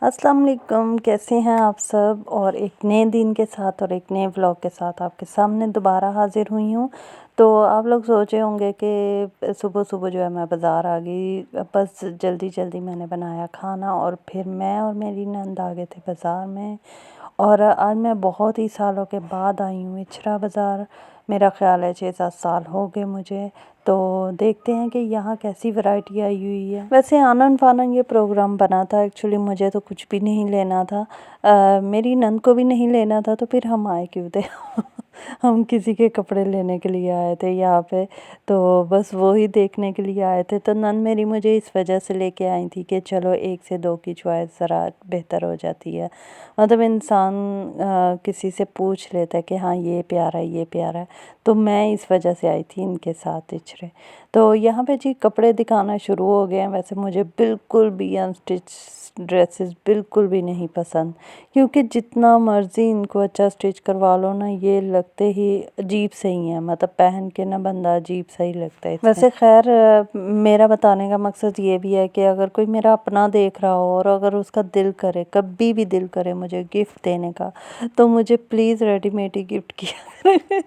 अस्सलाम वालेकुम, कैसे हैं आप सब। और एक नए दिन के साथ और एक नए व्लॉग के साथ आपके सामने दोबारा हाज़िर हुई हूँ। तो आप लोग सोचे होंगे कि सुबह सुबह जो है मैं बाज़ार आ गई, बस जल्दी जल्दी मैंने बनाया खाना और फिर मैं और मेरी नंद आ गए थे बाज़ार में। और आज मैं बहुत ही सालों के बाद आई हूँ इचरा बाज़ार। मेरा ख़्याल है 6-7 साल हो गए मुझे। तो देखते हैं कि यहाँ कैसी वैरायटी आई हुई है। वैसे आनन फानन ये प्रोग्राम बना था, एक्चुअली मुझे तो कुछ भी नहीं लेना था, मेरी नंद को भी नहीं लेना था, तो फिर हम आए क्यों थे। हम किसी के कपड़े लेने के लिए आए थे यहाँ पे, तो बस वो ही देखने के लिए आए थे। तो नंद मेरी मुझे इस वजह से लेके आई थी कि चलो एक से दो की चॉइस ज़रा बेहतर हो जाती है। मतलब इंसान किसी से पूछ लेता है कि हाँ ये प्यारा है ये प्यारा है। तो मैं इस वजह से आई थी इनके साथ इचरे। तो यहाँ पे जी कपड़े दिखाना शुरू हो गए हैं। वैसे मुझे बिल्कुल भी अनस्टिच ड्रेसेस बिल्कुल भी नहीं पसंद, क्योंकि जितना मर्ज़ी इनको अच्छा स्टिच करवा लो ना, ये लगते ही अजीब से ही हैं। मतलब पहन के ना बंदा अजीब सा ही लगता है। वैसे खैर मेरा बताने का मकसद ये भी है कि अगर कोई मेरा अपना देख रहा हो और अगर उसका दिल करे, कभी भी दिल करे मुझे गिफ्ट देने का, तो मुझे प्लीज़ रेडीमेड ही गिफ्ट किया करें।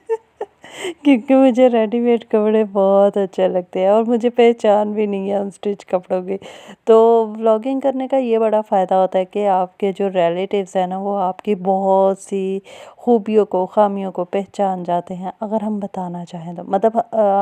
क्योंकि मुझे रेडीमेड कपड़े बहुत अच्छे लगते हैं और मुझे पहचान भी नहीं है अनस्टिच कपड़ों की। तो व्लॉगिंग करने का ये बड़ा फ़ायदा होता है कि आपके जो रिलेटिव्स हैं ना, वो आपकी बहुत सी खूबियों को ख़ामियों को पहचान जाते हैं, अगर हम बताना चाहें तो। मतलब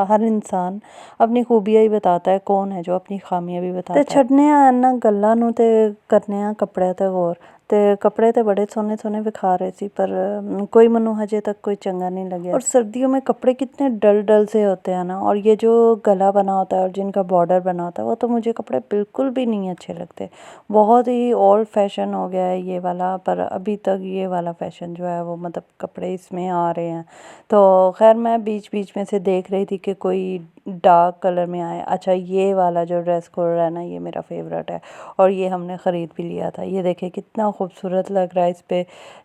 हर इंसान अपनी खूबियाँ ही बताता है, कौन है जो अपनी ख़ामियाँ भी बताता है। ते छड्डने ना गल्लां नूं ते करने आ कपड़े ते गौर। ते कपड़े तो बड़े सोहने सोहने विखा रहे सी, पर कोई मैनू हजे तक कोई चंगा नहीं लगे। और सर्दियों में कपड़े कितने डल डल से होते हैं ना, और ये जो गला बना होता है और जिनका बॉर्डर बना होता है, वो तो मुझे कपड़े बिल्कुल भी नहीं अच्छे लगते। बहुत ही ओल्ड फैशन हो गया है ये वाला, पर अभी तक ये वाला फैशन जो है वो मतलब कपड़े इसमें आ रहे हैं। तो खैर मैं बीच बीच में से देख रही थी कि कोई डार्क कलर में आए। अच्छा, ये वाला जो ड्रेस कोड है ना, ये मेरा फेवरेट है और ये हमने ख़रीद भी लिया था। ये देखिए कितना खूबसूरत लग रहा है। इस पे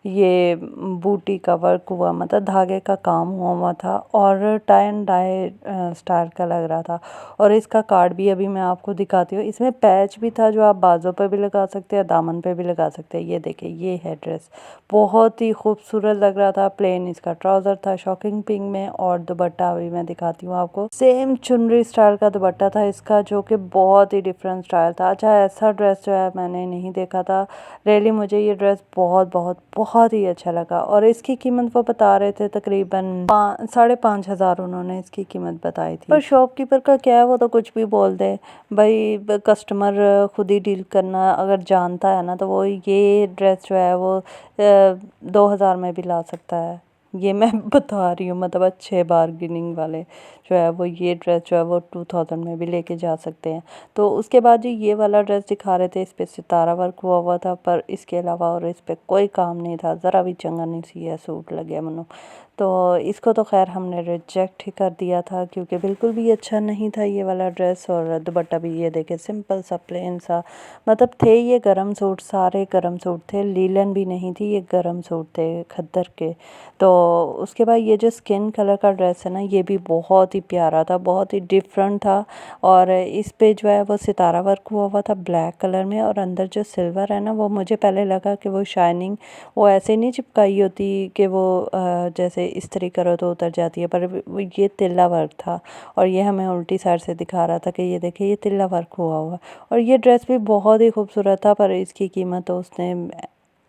ये बूटी का वर्क हुआ, मतलब धागे का काम हुआ हुआ था और टाई एंड डाई स्टाइल का लग रहा था। और इसका कार्ड भी अभी मैं आपको दिखाती हूँ। इसमें पैच भी था जो आप बाजों पर भी लगा सकते हैं, दामन पे भी लगा सकते हैं। ये देखिए ये है ड्रेस, बहुत ही खूबसूरत लग रहा था। प्लेन इसका ट्राउज़र था शॉकिंग पिंक में, और दुपट्टा अभी मैं दिखाती हूँ आपको। सेम चुनरी स्टाइल का दुपट्टा था इसका, जो कि बहुत ही डिफरेंट स्टाइल था। अच्छा, ऐसा ड्रेस जो है मैंने नहीं देखा था। रियली मुझे ये ड्रेस बहुत बहुत बहुत ही अच्छा लगा। और इसकी कीमत वो बता रहे थे तकरीबन 5,500 उन्होंने इसकी कीमत बताई थी। पर शॉपकीपर का क्या है, वो तो कुछ भी बोल दे भाई, कस्टमर खुद ही डील करना अगर जानता है ना, तो वो ये ड्रेस जो है वो 2,000 में भी ला सकता है। ये मैं बता रही हूँ, मतलब अच्छे बार्गेनिंग वाले जो है वो ये ड्रेस जो है वो 2,000 में भी लेके जा सकते हैं। तो उसके बाद जो ये वाला ड्रेस दिखा रहे थे, इस पे सितारा वर्क हुआ हुआ था, पर इसके अलावा और इस पे कोई काम नहीं था। ज़रा भी चंगा नहीं सी है सूट लगे मनु। तो इसको तो खैर हमने रिजेक्ट ही कर दिया था, क्योंकि बिल्कुल भी अच्छा नहीं था ये वाला ड्रेस। और दुपट्टा भी ये देखे सिंपल सा प्लेन सा, मतलब थे ये गरम सूट, सारे गरम सूट थे, लीलन भी नहीं थी, ये गरम सूट थे खद्दर के। तो उसके बाद ये जो स्किन कलर का ड्रेस है ना, ये भी बहुत ही प्यारा था, बहुत ही डिफरेंट था। और इस पे जो है वो सितारा वर्क हुआ हुआ था ब्लैक कलर में, और अंदर जो सिल्वर है ना, वो मुझे पहले लगा कि वो शाइनिंग वो ऐसे नहीं चिपकाई होती कि वो जैसे इस्त्री करो तो उतर जाती है, पर ये तिल्ला वर्क था। और ये हमें उल्टी साइड से दिखा रहा था कि ये देखिए ये तिल्ला वर्क हुआ हुआ। और ये ड्रेस भी बहुत ही खूबसूरत था, पर इसकी कीमत तो उसने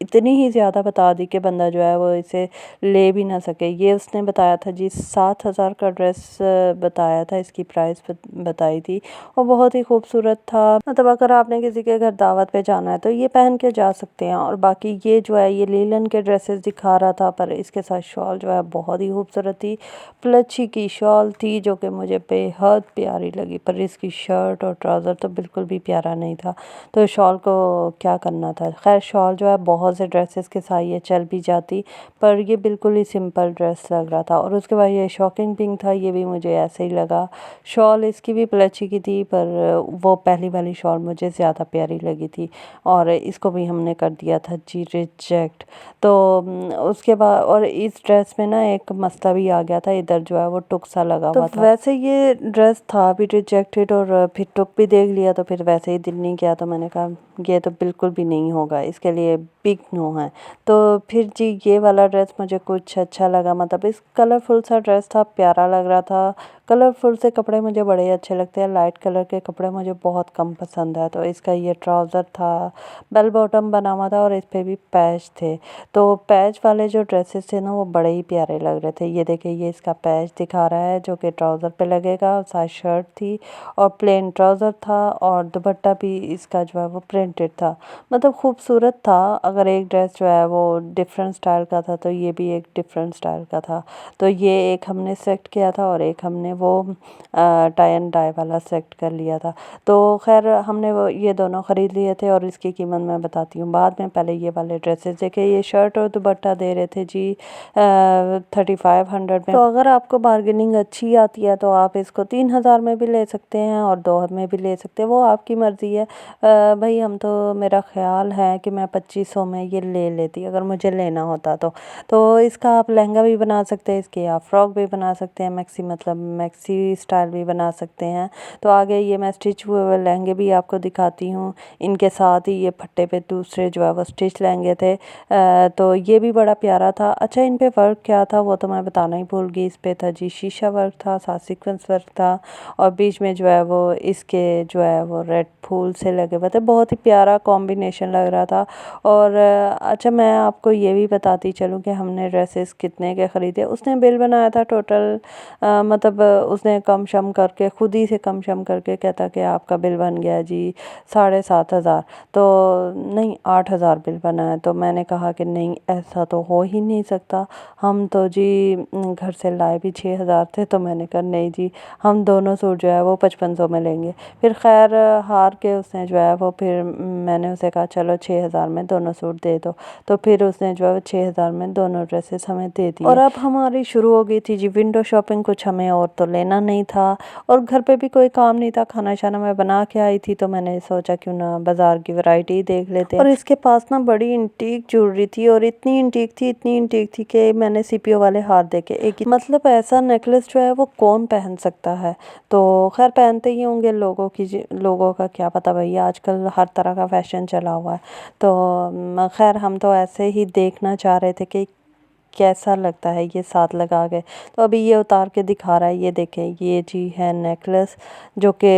इतनी ही ज़्यादा बता दी कि बंदा जो है वो इसे ले भी ना सके। ये उसने बताया था जी 7,000 का ड्रेस बताया था, इसकी प्राइस बताई थी। और बहुत ही खूबसूरत था। मतलब अगर आपने किसी के घर दावत पे जाना है तो ये पहन के जा सकते हैं। और बाकी ये जो है ये लीलन के ड्रेसेस दिखा रहा था, पर इसके साथ शॉल जो है बहुत ही खूबसूरत थी। प्लची की शॉल थी जो कि मुझे बेहद प्यारी लगी, पर इसकी शर्ट और ट्राउज़र तो बिल्कुल भी प्यारा नहीं था। तो शॉल को क्या करना था। खैर शॉल जो है बहुत बहुत से ड्रेसेस के साथ ये चल भी जाती, पर ये बिल्कुल ही सिंपल ड्रेस लग रहा था। और उसके बाद ये शॉकिंग पिंक था, ये भी मुझे ऐसे ही लगा। शॉल इसकी भी प्लची की थी, पर वो पहली वाली शॉल मुझे ज़्यादा प्यारी लगी थी और इसको भी हमने कर दिया था जी रिजेक्ट। तो उसके बाद और इस ड्रेस में ना एक मसला भी आ गया था, इधर जो है वो टुक सा लगा हुआ था। वैसे ये ड्रेस था भी रिजेक्टेड और फिर टुक भी देख लिया, तो फिर वैसे ही दिल नहीं किया, तो मैंने कहा ये तो बिल्कुल भी नहीं होगा, इसके लिए बिग नो है। तो फिर जी ये वाला ड्रेस मुझे कुछ अच्छा लगा, मतलब इस कलरफुल सा ड्रेस था, प्यारा लग रहा था। कलरफुल से कपड़े मुझे बड़े अच्छे लगते हैं, लाइट कलर के कपड़े मुझे बहुत कम पसंद है। तो इसका ये ट्राउज़र था, बेल बॉटम बना हुआ था और इस पे भी पैच थे। तो पैच वाले जो ड्रेसेस थे ना वो बड़े ही प्यारे लग रहे थे। ये देखिए, ये इसका पैच दिखा रहा है जो कि ट्राउज़र पे लगेगा। साथ शर्ट थी और प्लेन ट्राउज़र था और दुपट्टा भी इसका जो है वो प्रिंटेड था, मतलब खूबसूरत था। अगर एक ड्रेस जो है वो डिफरेंट स्टाइल का था तो ये भी एक डिफरेंट स्टाइल का था। तो ये एक हमने सेलेक्ट किया था और एक हमने वो टाई एंड डाई वाला सेलेक्ट कर लिया था। तो खैर हमने वो ये दोनों ख़रीद लिए थे और इसकी कीमत मैं बताती हूँ बाद में। पहले ये वाले ड्रेसेस देखे, ये शर्ट और दुपट्टा दे रहे थे जी 3500 में। तो अगर आपको बार्गेनिंग अच्छी आती है तो आप इसको 3000 में भी ले सकते हैं और 2 में भी ले सकते हैं, वो आपकी मर्ज़ी है। भाई हम तो, मेरा ख़्याल है कि मैं 2500 में ये ले लेती अगर मुझे लेना होता तो इसका आप लहंगा भी बना सकते हैं, इसके आप फ्रॉक भी बना सकते हैं, मैक्सी मतलब मैक्सी स्टाइल भी बना सकते हैं। तो आगे ये मैं स्टिच हुए हुए लहंगे भी आपको दिखाती हूँ। इनके साथ ही ये फट्टे पे दूसरे जो है वो स्टिच लहंगे थे। तो ये भी बड़ा प्यारा था। अच्छा, इन पे वर्क क्या था वो तो मैं बताना ही भूल गई। इस पे था जी शीशा वर्क था, साथ सीक्वेंस वर्क था और बीच में जो है वो इसके जो है वो रेड फूल से लगे हुए थे। बहुत ही प्यारा कॉम्बिनेशन लग रहा था। और अच्छा, मैं आपको ये भी बताती चलूँ कि हमने ड्रेसेस कितने के ख़रीदे। उसने बिल बनाया था टोटल, मतलब उसने कम शम करके खुद ही से कम शम करके कहता कि आपका बिल बन गया जी 7500। तो नहीं, 8000 बिल बना है। तो मैंने कहा कि नहीं, ऐसा तो हो ही नहीं सकता, हम तो जी घर से लाए भी 6000 थे। तो मैंने कहा नहीं जी, हम दोनों सूट जो है वो 5500 में लेंगे। फिर खैर हार के उसने जो है वो, फिर मैंने उसे कहा चलो 6000 में दोनों सूट दे दो। तो फिर उसने जो है 6000 में दोनों ड्रेसेस हमें दे दी। और अब हमारी शुरू हो गई थी जी विंडो शॉपिंग। कुछ हमें और तो लेना नहीं था और घर पे भी कोई काम नहीं था, खाना शाना मैं बना के आई थी। तो मैंने सोचा क्यों ना बाज़ार की वैरायटी देख लेते हैं। और इसके पास ना बड़ी इंटीक ज्वेलरी थी और इतनी इंटीक थी, इतनी इंटीक थी कि मैंने सीपीओ वाले हार देखे एक, मतलब ऐसा नेकलेस जो है वो कौन पहन सकता है। तो खैर पहनते ही होंगे लोगों का क्या पता भैया, आजकल हर तरह का फैशन चला हुआ है। तो खैर हम तो ऐसे ही देखना चाह रहे थे कि कैसा लगता है ये साथ लगा के। तो अभी ये उतार के दिखा रहा है, ये देखें, ये जी है नेकलेस जो कि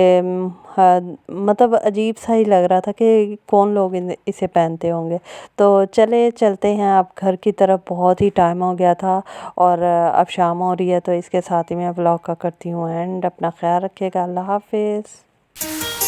हाँ, मतलब अजीब सा ही लग रहा था कि कौन लोग इसे पहनते होंगे। तो चले चलते हैं आप घर की तरफ, बहुत ही टाइम हो गया था और अब शाम हो रही है। तो इसके साथ ही मैं व्लॉग का करती हूँ एंड। अपना ख्याल रखिएगा, अल्लाह हाफिज़।